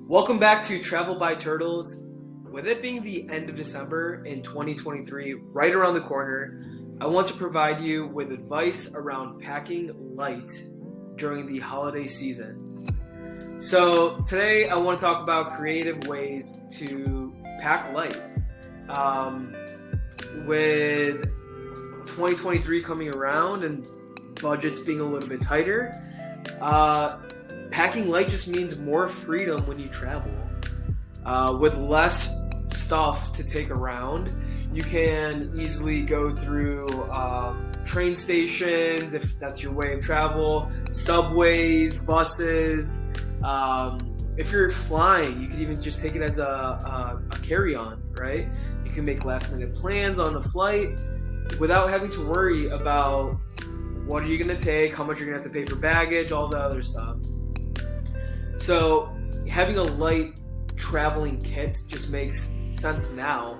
Welcome back to Travel by Turtles. With it being the end of December in 2023, right around the corner, I want to provide you with advice around packing light during the holiday season. So today I want to talk about creative ways to pack light. With 2023 coming around and budgets being a little bit tighter, packing light just means more freedom when you travel. With less stuff to take around, you can easily go through train stations, if that's your way of travel, subways, buses. If you're flying, you could even just take it as a carry-on, right? You can make last-minute plans on a flight without having to worry about what are you going to take, how much you're going to have to pay for baggage, all the other stuff. So having a light traveling kit just makes sense now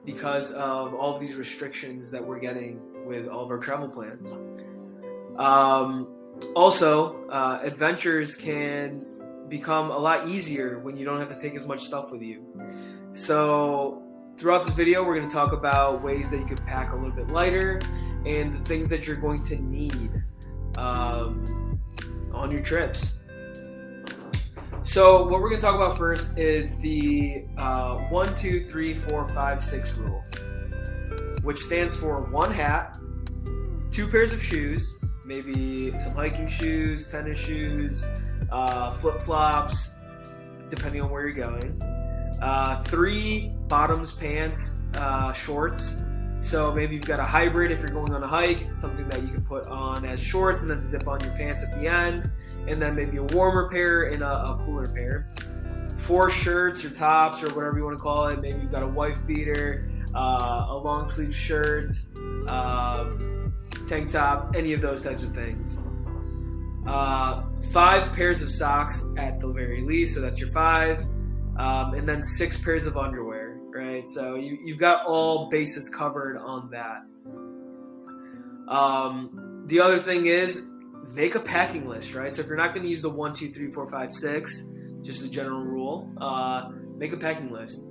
because of all of these restrictions that we're getting with all of our travel plans. Also, adventures can become a lot easier when you don't have to take as much stuff with you. So throughout this video, we're going to talk about ways that you can pack a little bit lighter and the things that you're going to need on your trips. So what we're going to talk about first is the 1, 2, 3, 4, 5, 6 rule, which stands for 1 hat, 2 pairs of shoes, maybe some hiking shoes, tennis shoes, flip-flops, depending on where you're going. 3 bottoms, pants, shorts. So maybe you've got a hybrid if you're going on a hike, something that you can put on as shorts and then zip on your pants at the end. And then maybe a warmer pair and a cooler pair. 4 shirts or tops or whatever you want to call it. Maybe you've got a wife beater, a long sleeve shirt, tank top, any of those types of things. 5 pairs of socks at the very least, so that's your 5. And then 6 pairs of underwear, right? So you've got all bases covered on that. The other thing is, make a packing list, right? So if you're not going to use the 1, 2, 3, 4, 5, 6, just a general rule, make a packing list.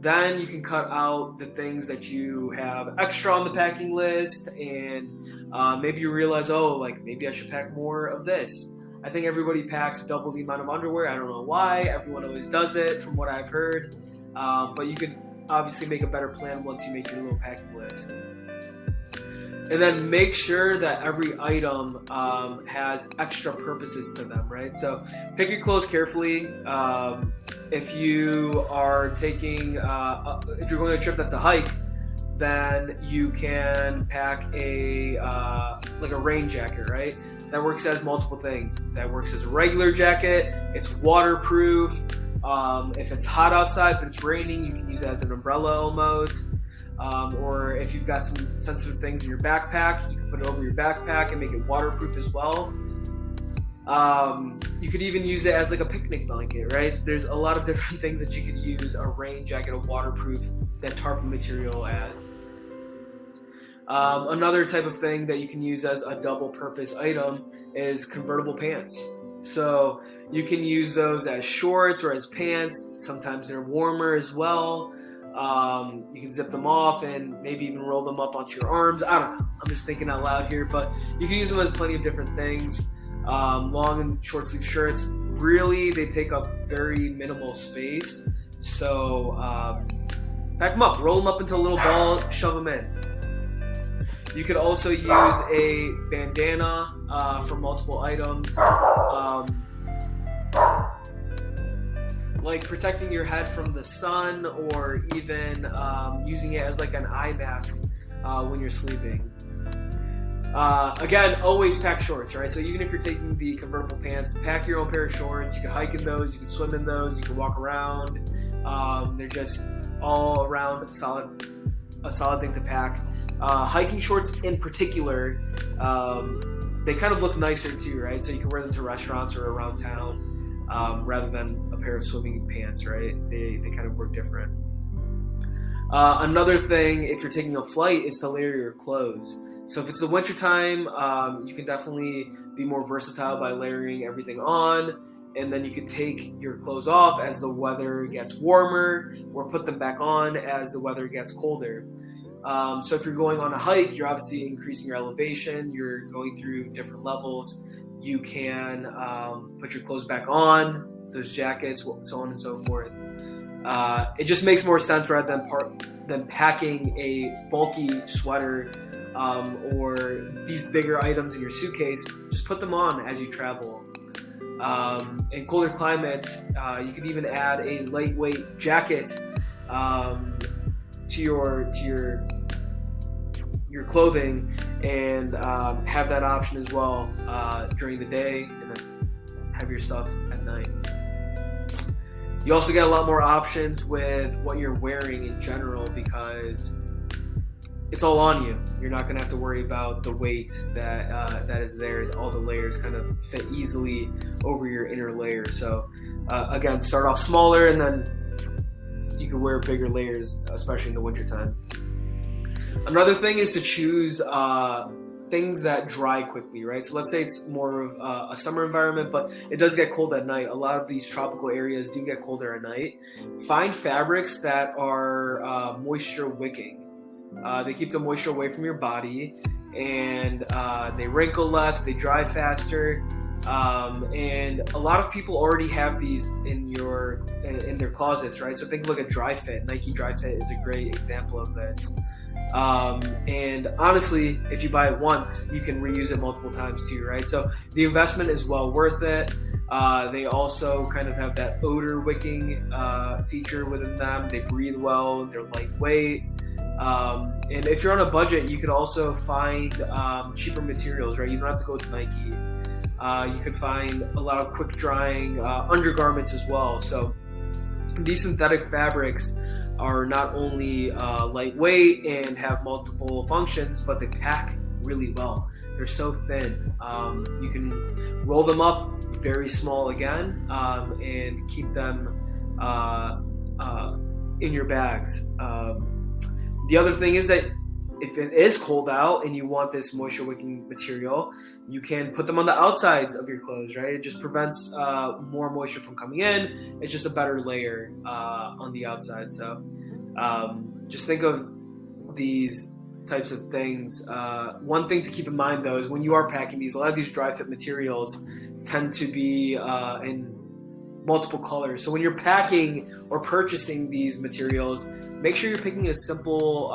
Then you can cut out the things that you have extra on the packing list, and maybe you realize, maybe I should pack more of this. I think everybody packs double the amount of underwear. I don't know why. Everyone always does it, from what I've heard. But you could obviously make a better plan once you make your little packing list. And then make sure that every item has extra purposes to them, right? So pick your clothes carefully. If you are taking, if you're going on a trip that's a hike, then you can pack a rain jacket, right? That works as multiple things. That works as a regular jacket. It's waterproof. If it's hot outside but it's raining, you can use it as an umbrella almost. Or if you've got some sensitive things in your backpack, you can put it over your backpack and make it waterproof as well. You could even use it as like a picnic blanket, right? There's a lot of different things that you could use a rain jacket, a waterproof, that tarp material as. Another type of thing that you can use as a double purpose item is convertible pants. So you can use those as shorts or as pants. Sometimes they're warmer as well. You can zip them off and maybe even roll them up onto your arms. I don't know. I'm just thinking out loud here, but you can use them as plenty of different things. Long and short sleeve shirts, really, they take up very minimal space. So pack them up, roll them up into a little ball, shove them in. You could also use a bandana for multiple items. Like protecting your head from the sun, or even using it as like an eye mask when you're sleeping. Again, always pack shorts, right? So even if you're taking the convertible pants, pack your own pair of shorts. You can hike in those, you can swim in those, you can walk around. They're just all around a solid thing to pack. Hiking shorts in particular, they kind of look nicer too, right? So you can wear them to restaurants or around town rather than a pair of swimming pants, right? They kind of work different. Another thing, if you're taking a flight, is to layer your clothes. So if it's the winter time, you can definitely be more versatile by layering everything on. and then you could take your clothes off as the weather gets warmer, or put them back on as the weather gets colder. So if you're going on a hike, you're obviously increasing your elevation, you're going through different levels. You can put your clothes back on, those jackets, so on and so forth. It just makes more sense rather than packing a bulky sweater or these bigger items in your suitcase. Just put them on as you travel. In colder climates, you could even add a lightweight jacket to your clothing, and have that option as well during the day, and then have your stuff at night. You also get a lot more options with what you're wearing in general, because it's all on you. You're not going to have to worry about the weight that is there. All the layers kind of fit easily over your inner layer. So again, start off smaller, and then you can wear bigger layers, especially in the wintertime. Another thing is to choose things that dry quickly, right? So let's say it's more of a summer environment, but it does get cold at night. A lot of these tropical areas do get colder at night. Find fabrics that are moisture wicking. They keep the moisture away from your body, and they wrinkle less, they dry faster. And a lot of people already have these in their closets, right? So look at Dri-FIT. Nike Dri-FIT is a great example of this. And honestly, if you buy it once, you can reuse it multiple times too, right? So the investment is well worth it. They also kind of have that odor wicking feature within them. They breathe well, they're lightweight. And if you're on a budget, you could also find cheaper materials, right? You don't have to go with Nike. You could find a lot of quick drying undergarments as well. So these synthetic fabrics are not only lightweight and have multiple functions, but they pack really well. They're so thin. You can roll them up very small again, and keep them in your bags. The other thing is that if it is cold out and you want this moisture wicking material, you can put them on the outsides of your clothes, right? It just prevents more moisture from coming in. It's just a better layer on the outside. So just think of these types of things. One thing to keep in mind, though, is when you are packing these, a lot of these Dri-FIT materials tend to be in multiple colors. So when you're packing or purchasing these materials, make sure you're picking a simple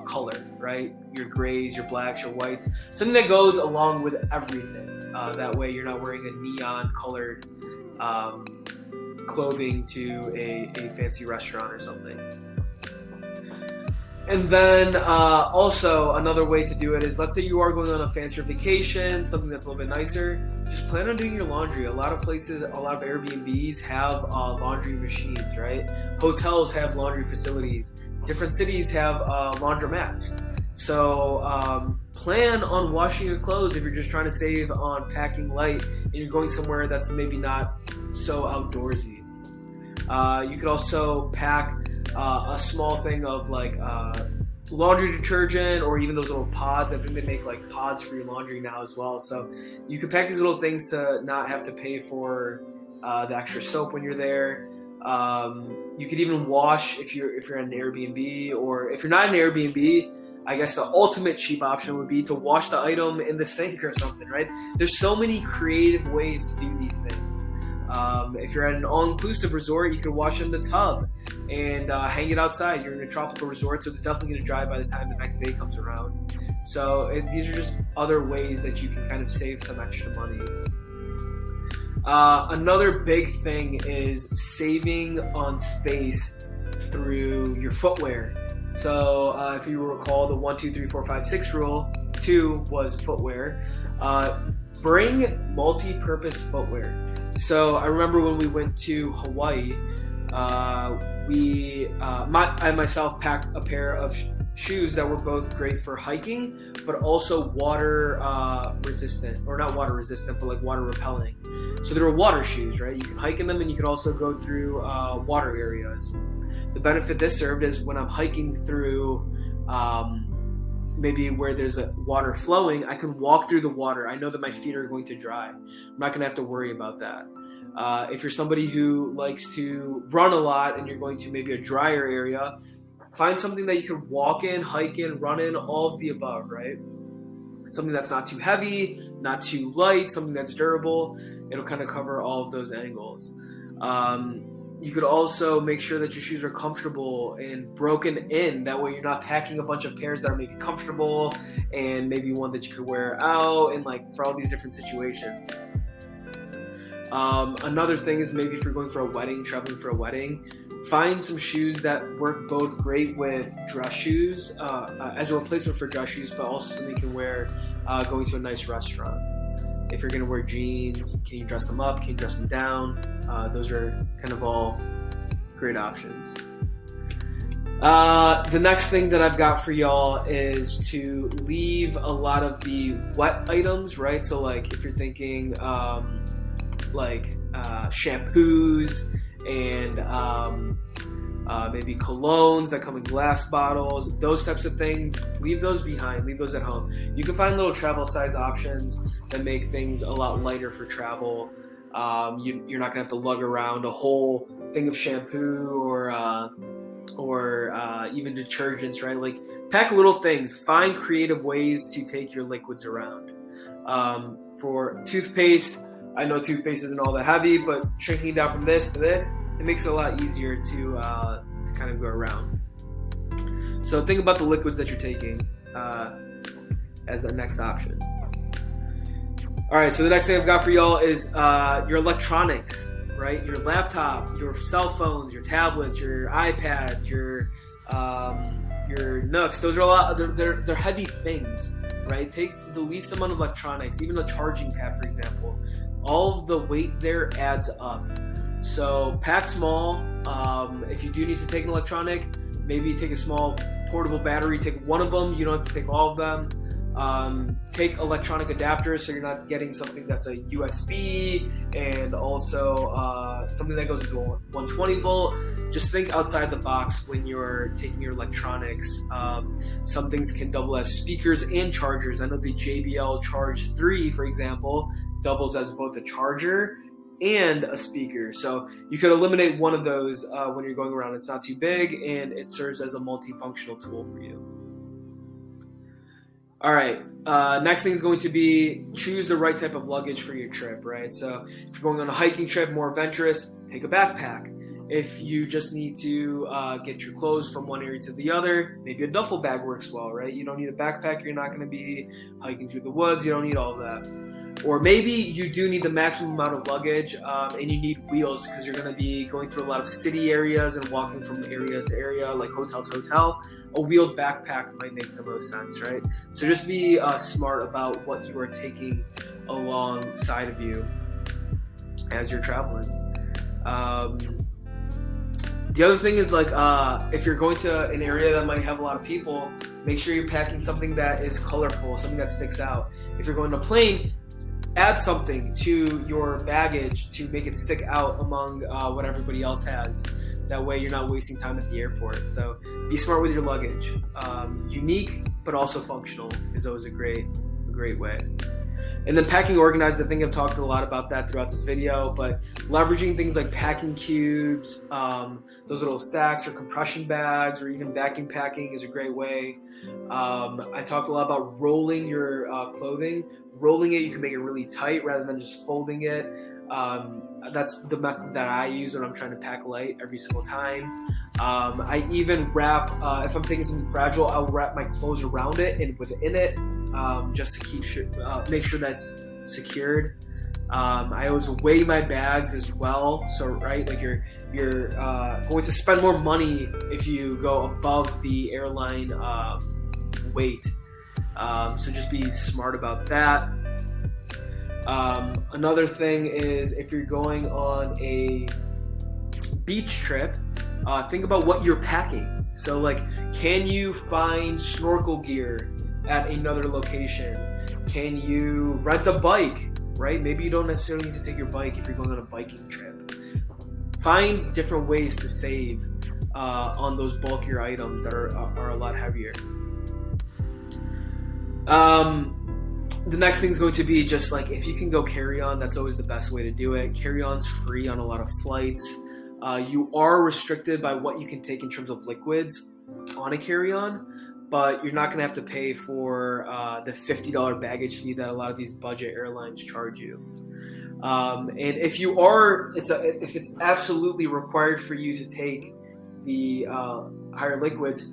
color, right? Your grays, your blacks, your whites, something that goes along with everything. That way you're not wearing a neon colored clothing to a fancy restaurant or something. And then also another way to do it is, let's say you are going on a fancier vacation, something that's a little bit nicer, just plan on doing your laundry. A lot of places, a lot of Airbnbs have laundry machines, right? Hotels have laundry facilities. Different cities have laundromats. So plan on washing your clothes if you're just trying to save on packing light and you're going somewhere that's maybe not so outdoorsy. You could also pack a small thing of like laundry detergent, or even those little pods. I think they make like pods for your laundry now as well. So you could pack these little things to not have to pay for the extra soap when you're there. You could even wash if you're at an Airbnb, or if you're not in an Airbnb, I guess the ultimate cheap option would be to wash the item in the sink or something, right? There's so many creative ways to do these things. If you're at an all-inclusive resort, you could wash in the tub and hang it outside. You're in a tropical resort, so it's definitely going to dry by the time the next day comes around. So these are just other ways that you can kind of save some extra money. Another big thing is saving on space through your footwear. So if you recall the 1, 2, 3, 4, 5, 6 rule, 2 was footwear. Bring multi-purpose footwear. So I remember when we went to Hawaii, I myself packed a pair of shoes that were both great for hiking, but also water resistant, or not water resistant, but like water repelling. So they were water shoes, right? You can hike in them, and you can also go through water areas. The benefit this served is when I'm hiking through maybe where there's a water flowing, I can walk through the water. I know that my feet are going to dry. I'm not going to have to worry about that. If you're somebody who likes to run a lot and you're going to maybe a drier area, find something that you can walk in, hike in, run in, all of the above, right? Something that's not too heavy, not too light, something that's durable. It'll kind of cover all of those angles. You could also make sure that your shoes are comfortable and broken in. That way you're not packing a bunch of pairs that are maybe comfortable and maybe one that you could wear out and like for all these different situations. Another thing is maybe if you're going for a wedding, traveling for a wedding, find some shoes that work both great with dress shoes as a replacement for dress shoes, but also something you can wear going to a nice restaurant. If you're going to wear jeans, can you dress them up? Can you dress them down? Those are kind of all great options. The next thing that I've got for y'all is to leave a lot of the wet items, right? So like if you're thinking shampoos and maybe colognes that come in glass bottles, those types of things, leave those behind, leave those at home. You can find little travel size options that make things a lot lighter for travel. You're not gonna have to lug around a whole thing of shampoo or even detergents, right? Like pack little things, find creative ways to take your liquids around. For toothpaste, I know toothpaste isn't all that heavy, but shrinking down from this to this, it makes it a lot easier to kind of go around. So think about the liquids that you're taking as a next option. All right, so the next thing I've got for y'all is your electronics, right? Your laptop, your cell phones, your tablets, your iPads, your Nooks. Those are a lot. They're heavy things, right? Take the least amount of electronics, even a charging pad, for example. All of the weight there adds up. So pack small. If you do need to take an electronic, maybe take a small portable battery. Take one of them. You don't have to take all of them. Take electronic adapters so you're not getting something that's a USB and also something that goes into a 120 volt. Just think outside the box when you're taking your electronics. Some things can double as speakers and chargers. I know the JBL Charge 3, for example, doubles as both a charger and a speaker. So you could eliminate one of those when you're going around. It's not too big and it serves as a multifunctional tool for you. All right, next thing is going to be choose the right type of luggage for your trip, right? So if you're going on a hiking trip, more adventurous, take a backpack. If you just need to get your clothes from one area to the other, maybe a duffel bag works well, right? You don't need a backpack. You're not going to be hiking through the woods. You don't need all of that. Or maybe you do need the maximum amount of luggage and you need wheels because you're going to be going through a lot of city areas and walking from area to area, like hotel to hotel. A wheeled backpack might make the most sense, right? So just be smart about what you are taking alongside of you as you're traveling. The other thing is like if you're going to an area that might have a lot of people, make sure you're packing something that is colorful, something that sticks out. If you're going to a plane, add something to your baggage to make it stick out among what everybody else has. That way you're not wasting time at the airport. So be smart with your luggage. Unique but also functional is always a great way. And then packing organized, I think I've talked a lot about that throughout this video, but leveraging things like packing cubes, those little sacks or compression bags, or even vacuum packing is a great way. I talked a lot about rolling your clothing. Rolling it, you can make it really tight rather than just folding it. That's the method that I use when I'm trying to pack light every single time. I even wrap, if I'm taking something fragile, I'll wrap my clothes around it and within it, just to keep make sure that's secured. I always weigh my bags as well. So right, like you're going to spend more money if you go above the airline weight. So just be smart about that. Another thing is if you're going on a beach trip, think about what you're packing. So like, can you find snorkel gear at another location? Can you rent a bike, right? Maybe you don't necessarily need to take your bike if you're going on a biking trip. Find different ways to save on those bulkier items that are a lot heavier. The next thing is going to be just like, if you can go carry-on, that's always the best way to do it. Carry-on's free on a lot of flights. You are restricted by what you can take in terms of liquids on a carry-on, but you're not going to have to pay for the $50 baggage fee that a lot of these budget airlines charge you. And if it's absolutely required for you to take the higher liquids,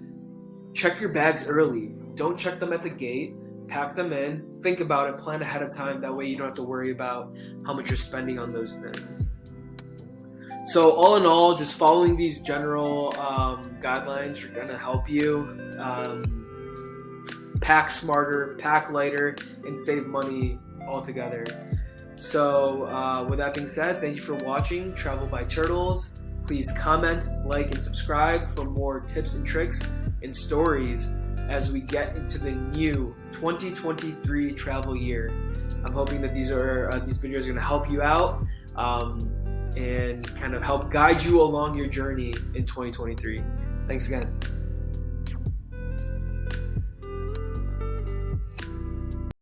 check your bags early. Don't check them at the gate. Pack them in. Think about it. Plan ahead of time. That way you don't have to worry about how much you're spending on those things. So all in all, just following these general guidelines are going to help you pack smarter, pack lighter, and save money altogether. So with that being said, thank you for watching Travel by Turtles. Please comment, like, and subscribe for more tips and tricks and stories as we get into the new 2023 travel year. I'm hoping that these videos are going to help you out and kind of help guide you along your journey in 2023. Thanks again.